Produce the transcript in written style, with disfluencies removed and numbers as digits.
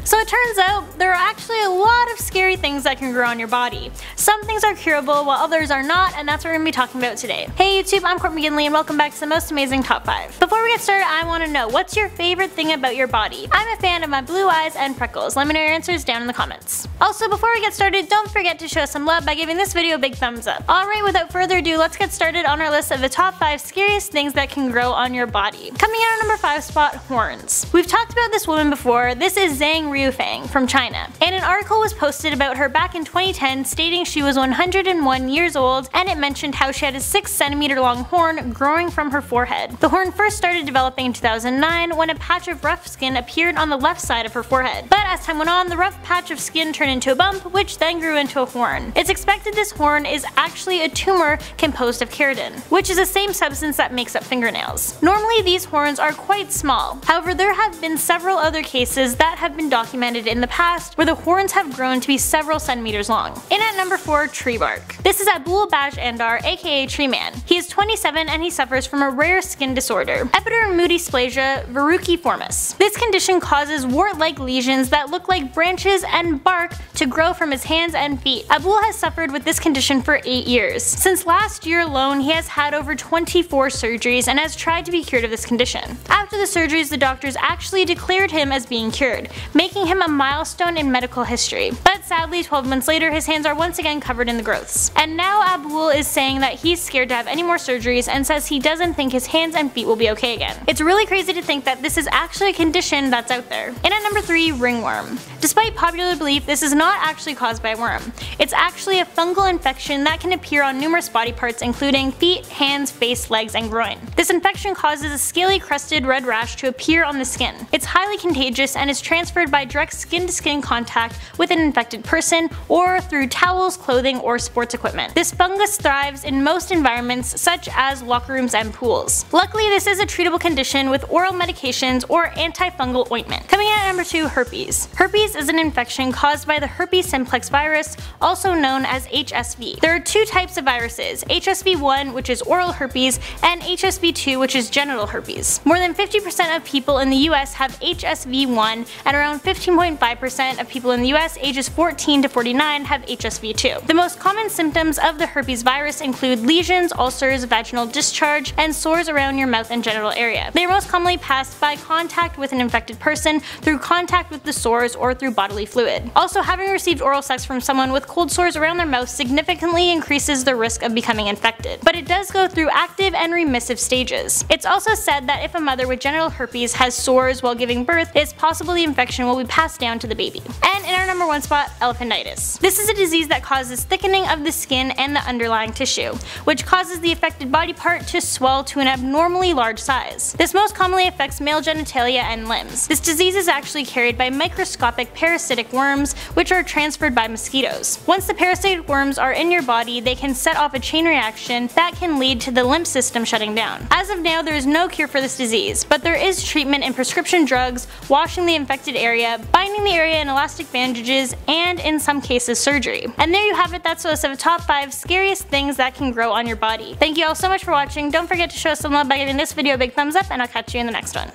So it turns out there are actually a lot of scary things that can grow on your body. Some things are curable while others are not, and that's what we're going to be talking about today. Hey YouTube, I'm Courtney McGinley and welcome back to the most amazing top 5. Before we get started, I want to know, what's your favorite thing about your body? I'm a fan of my blue eyes and freckles. Let me know your answers down in the comments. Also, before we get started, don't forget to show us some love by giving this video a big thumbs up. Alright, without further ado, let's get started on our list of the top 5 scariest things that can grow on your body. Coming in on number 5 spot, horns. We've talked about this woman before. This is Zhang Ruifang from China, and an article was posted about her back in 2010 stating she was 101 years old, and it mentioned how she had a 6 centimeter long horn growing from her forehead. The horn first started developing in 2009 when a patch of rough skin appeared on the left side of her forehead. But as time went on, the rough patch of skin turned into a bump, which then grew into a horn. It's expected this horn is actually a tumor composed of keratin, which is the same substance that makes up fingernails. Normally these horns are quite small. However, there have been several other cases that have been documented in the past where the horns have grown to be several centimeters long. In at number 4, tree bark. This is Abdul Baj Andar, aka Tree Man. He is 27 and he suffers from a rare skin disorder, epidermodysplasia verruciformis. This condition causes wart-like lesions that look like branches and bark to grow from his hands and feet. Abdul has suffered with this condition for 8 years. Since last year alone, he has had over 24 surgeries and has tried to be cured of this condition. After the surgeries, the doctors actually declared him as being cured, making him a milestone in medical history. But sadly, 12 months later, his hands are once again covered in the growths. And now Abdul is saying that he's scared to have any more surgeries and says he doesn't think his hands and feet will be okay again. It's really crazy to think that this is actually a condition that's out there. And at number 3, ringworm. Despite popular belief, this is not actually caused by a worm. It's actually a fungal infection that can appear on numerous body parts including feet, hands, face, legs, and groin. This infection causes a scaly crusted red rash to appear on the skin. It's highly contagious and is transferred by direct skin-to-skin contact with an infected person or through towels, clothing, or sports equipment. This fungus thrives in most environments such as locker rooms and pools. Luckily, this is a treatable condition with oral medications or antifungal ointment. Coming in at number 2, herpes. Herpes is an infection caused by the herpes simplex virus, also known as HSV. There are 2 types of viruses, HSV1, which is oral herpes, and HSV2, which is genital herpes. More than 50% of people in the US have HSV1, and around 15.5% of people in the US ages 14 to 49 have HSV2. The most common symptoms of the herpes virus include lesions, ulcers, vaginal discharge, and sores around your mouth and genital area. They are most commonly passed by contact with an infected person, through contact with the sores, or through bodily fluid. Also, having received oral sex from someone with cold sores around their mouth significantly increases the risk of becoming infected, but it does go through active and remissive stages. It's also said that if a mother with genital herpes has sores while giving birth, it's possible the infection will be passed down to the baby. And in our number 1 spot, elephantiasis. This is a disease that causes thickening of the skin and the underlying tissue, which causes the affected body part to swell to an abnormally large size. This most commonly affects male genitalia and limbs. This disease is actually carried by microscopic parasitic worms, which are transferred by mosquitoes. Once the parasitic worms are in your body, they can set off a chain reaction that can lead to the lymph system shutting down. As of now, there is no cure for this disease, but there is treatment in prescription drugs, washing the infected area, binding the area in elastic bandages, and in some cases surgery. And there you have it, that's a list of the top 5 scariest things that can grow on your body. Thank you all so much for watching. Don't forget to show us some love by giving this video a big thumbs up, and I'll catch you in the next one.